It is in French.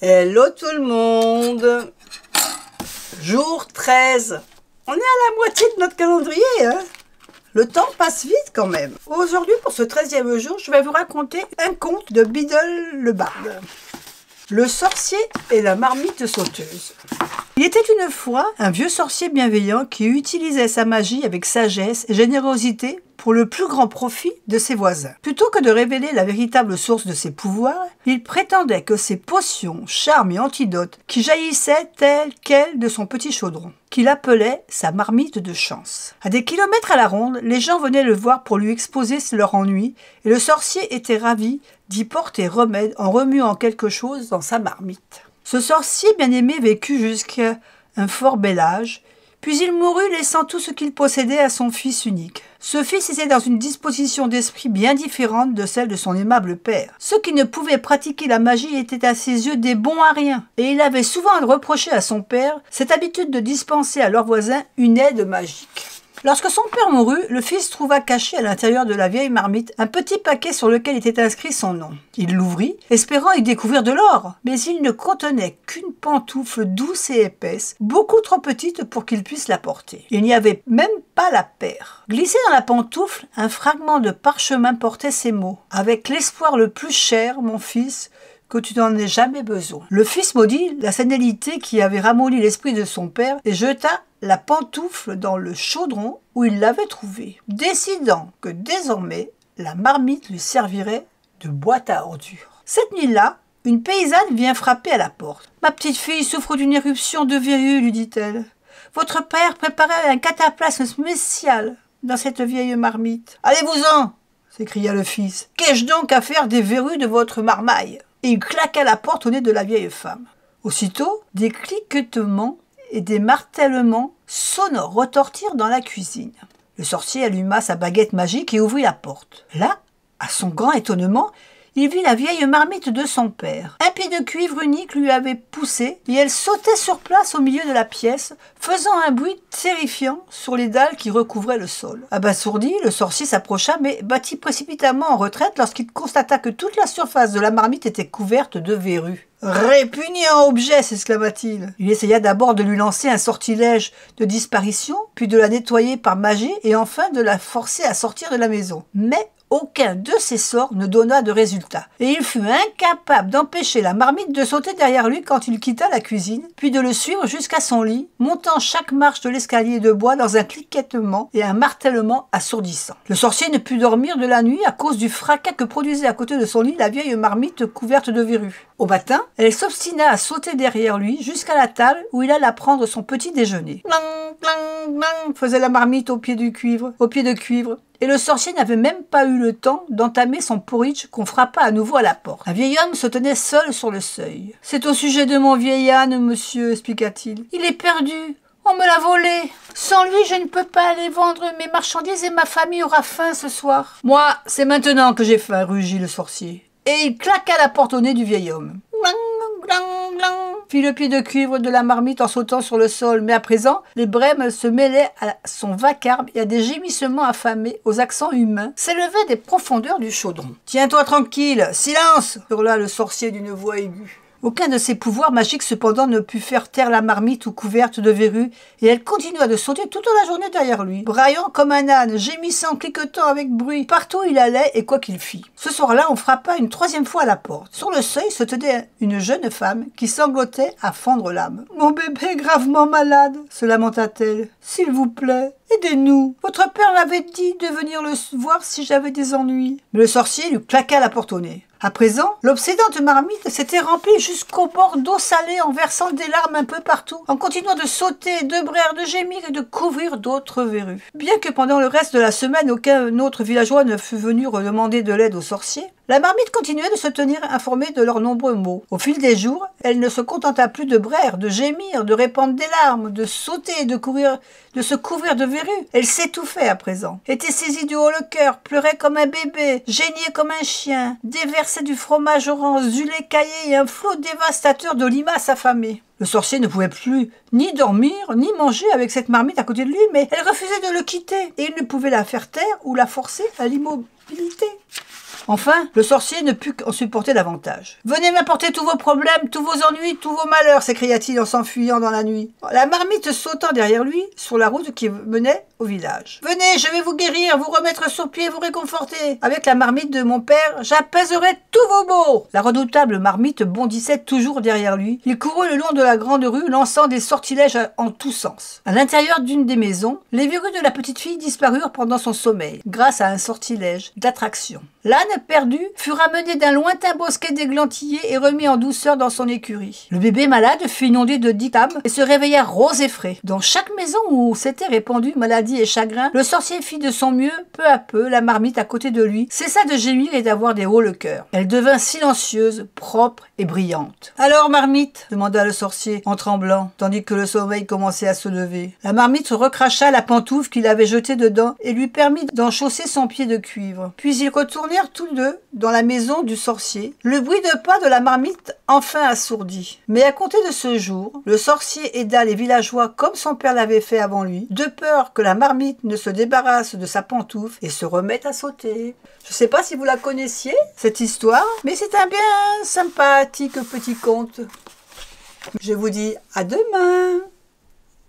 Hello tout le monde. Jour 13. On est à la moitié de notre calendrier, hein. Le temps passe vite quand même. Aujourd'hui, pour ce 13e jour, je vais vous raconter un conte de Biddle le barde. Le sorcier et la marmite sauteuse. Il était une fois un vieux sorcier bienveillant qui utilisait sa magie avec sagesse et générosité pour le plus grand profit de ses voisins. Plutôt que de révéler la véritable source de ses pouvoirs, il prétendait que ses potions, charmes et antidotes qui jaillissaient telles quelles de son petit chaudron, qu'il appelait sa marmite de chance. À des kilomètres à la ronde, les gens venaient le voir pour lui exposer leur ennui et le sorcier était ravi d'y porter remède en remuant quelque chose dans sa marmite. Ce sorcier bien-aimé vécut jusqu'à un fort bel âge, puis il mourut laissant tout ce qu'il possédait à son fils unique. Ce fils était dans une disposition d'esprit bien différente de celle de son aimable père. Ceux qui ne pouvaient pratiquer la magie étaient à ses yeux des bons à rien, et il avait souvent reproché à son père cette habitude de dispenser à leurs voisins une aide magique. Lorsque son père mourut, le fils trouva caché à l'intérieur de la vieille marmite un petit paquet sur lequel était inscrit son nom. Il l'ouvrit, espérant y découvrir de l'or, mais il ne contenait qu'une pantoufle douce et épaisse, beaucoup trop petite pour qu'il puisse la porter. Il n'y avait même pas la paire. Glissé dans la pantoufle, un fragment de parchemin portait ces mots. « Avec l'espoir le plus cher, mon fils, que tu n'en aies jamais besoin. » Le fils maudit la sénilité qui avait ramolli l'esprit de son père et jeta la pantoufle dans le chaudron où il l'avait trouvée, décidant que désormais la marmite lui servirait de boîte à ordures. Cette nuit-là, une paysanne vient frapper à la porte. « Ma petite fille souffre d'une éruption de verrue, lui dit-elle. Votre père préparait un cataplasme spécial dans cette vieille marmite. Allez-vous-en » s'écria le fils. « Qu'ai-je donc à faire des verrues de votre marmaille ?» Et il claqua la porte au nez de la vieille femme. Aussitôt, des cliquetements et des martèlements sonores retentirent dans la cuisine. Le sorcier alluma sa baguette magique et ouvrit la porte. Là, à son grand étonnement, il vit la vieille marmite de son père. Un pied de cuivre unique lui avait poussé et elle sautait sur place au milieu de la pièce, faisant un bruit terrifiant sur les dalles qui recouvraient le sol. Abasourdi, le sorcier s'approcha mais battit précipitamment en retraite lorsqu'il constata que toute la surface de la marmite était couverte de verrues. « Répugnant objet !» s'exclama-t-il. Il essaya d'abord de lui lancer un sortilège de disparition, puis de la nettoyer par magie et enfin de la forcer à sortir de la maison. Mais aucun de ces sorts ne donna de résultat, et il fut incapable d'empêcher la marmite de sauter derrière lui quand il quitta la cuisine, puis de le suivre jusqu'à son lit, montant chaque marche de l'escalier de bois dans un cliquetement et un martèlement assourdissant. Le sorcier ne put dormir de la nuit à cause du fracas que produisait à côté de son lit la vieille marmite couverte de verrues. Au matin, elle s'obstina à sauter derrière lui jusqu'à la table où il alla prendre son petit déjeuner. Clang, clang, clang, faisait la marmite au pied de cuivre. Et le sorcier n'avait même pas eu le temps d'entamer son porridge qu'on frappa à nouveau à la porte. Un vieil homme se tenait seul sur le seuil. « C'est au sujet de mon vieil âne, monsieur, expliqua-t-il. Il est perdu. On me l'a volé. Sans lui, je ne peux pas aller vendre mes marchandises et ma famille aura faim ce soir. »« Moi, c'est maintenant que j'ai faim, rugit le sorcier. » Et il claqua la porte au nez du vieil homme. Fit le pied de cuivre de la marmite en sautant sur le sol, mais à présent, les brèmes se mêlaient à son vacarme et à des gémissements affamés aux accents humains s'élevaient des profondeurs du chaudron. « Tiens-toi tranquille, silence !» hurla le sorcier d'une voix aiguë. Aucun de ses pouvoirs magiques cependant ne put faire taire la marmite ou couverte de verrues, et elle continua de sauter toute la journée derrière lui, braillant comme un âne, gémissant, cliquetant avec bruit, partout où il allait et quoi qu'il fît. Ce soir-là, on frappa une troisième fois à la porte. Sur le seuil se tenait une jeune femme qui sanglotait à fendre l'âme. « Mon bébé est gravement malade, se lamenta-t-elle. S'il vous plaît, aidez-nous. Votre père m'avait dit de venir le voir si j'avais des ennuis. » Mais le sorcier lui claqua la porte au nez. À présent, l'obsédante marmite s'était remplie jusqu'au bord d'eau salée en versant des larmes un peu partout, en continuant de sauter, de braire, de gémir et de couvrir d'autres verrues. Bien que pendant le reste de la semaine, aucun autre villageois ne fût venu redemander de l'aide au sorcier, la marmite continuait de se tenir informée de leurs nombreux maux. Au fil des jours, elle ne se contenta plus de braire, de gémir, de répandre des larmes, de sauter, de se couvrir de verrues. Elle s'étouffait à présent, était saisie du haut le cœur, pleurait comme un bébé, geignait comme un chien, déversait du fromage orange, du lait caillé et un flot dévastateur de limaces affamées. Le sorcier ne pouvait plus ni dormir, ni manger avec cette marmite à côté de lui, mais elle refusait de le quitter, et il ne pouvait la faire taire ou la forcer à l'immobilité. Enfin, le sorcier ne put qu'en supporter davantage. « Venez m'apporter tous vos problèmes, tous vos ennuis, tous vos malheurs !» s'écria-t-il en s'enfuyant dans la nuit. La marmite sautant derrière lui sur la route qui menait au village. « Venez, je vais vous guérir, vous remettre sur pied, vous réconforter. Avec la marmite de mon père, j'apaiserai tous vos maux. » La redoutable marmite bondissait toujours derrière lui. Il courut le long de la grande rue, lançant des sortilèges en tous sens. À l'intérieur d'une des maisons, les verrues de la petite fille disparurent pendant son sommeil, grâce à un sortilège d'attraction. L'âne perdu fut ramené d'un lointain bosquet d'églantillés et remis en douceur dans son écurie. Le bébé malade fut inondé de dictames et se réveilla rose et frais. Dans chaque maison où s'était répandue maladie et chagrin, le sorcier fit de son mieux. Peu à peu, la marmite à côté de lui cessa de gémir et d'avoir des hauts le cœur. Elle devint silencieuse, propre et brillante. « Alors, marmite ?» demanda le sorcier en tremblant, tandis que le sommeil commençait à se lever. La marmite recracha la pantoufle qu'il avait jetée dedans et lui permit d'en chausser son pied de cuivre. Puis ils retournèrent tous deux dans la maison du sorcier, le bruit de pas de la marmite enfin assourdi. Mais à compter de ce jour, le sorcier aida les villageois comme son père l'avait fait avant lui, de peur que la marmite ne se débarrasse de sa pantoufle et se remette à sauter. Je ne sais pas si vous la connaissiez, cette histoire, mais c'est un bien sympathique petit conte. Je vous dis à demain.